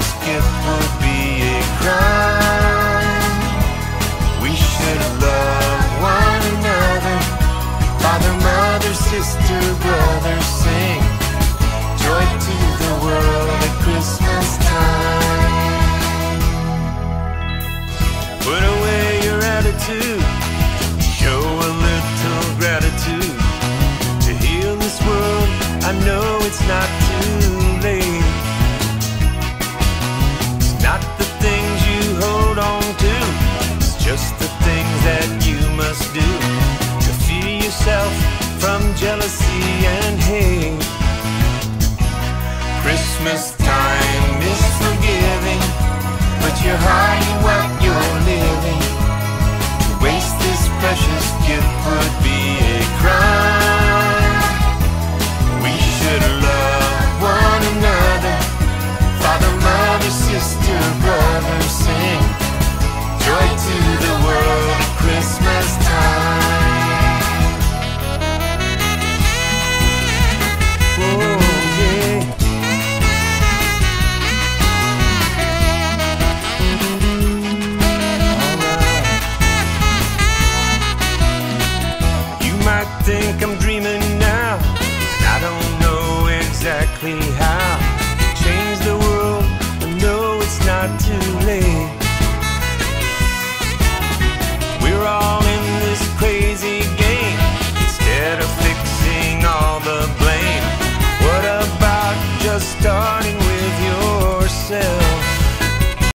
precious gift would be a crime. We should love one another. Father, mother, sister, brother, sing joy to the world at Christmas time. Put away your attitude, show a little gratitude. To heal this world, I know it's not too late. It's not the things you hold on to, it's just the things that you must do to free yourself from jealousy and hate. Christmas time is forgiving, put your heart in what you're living. To waste this precious gift would be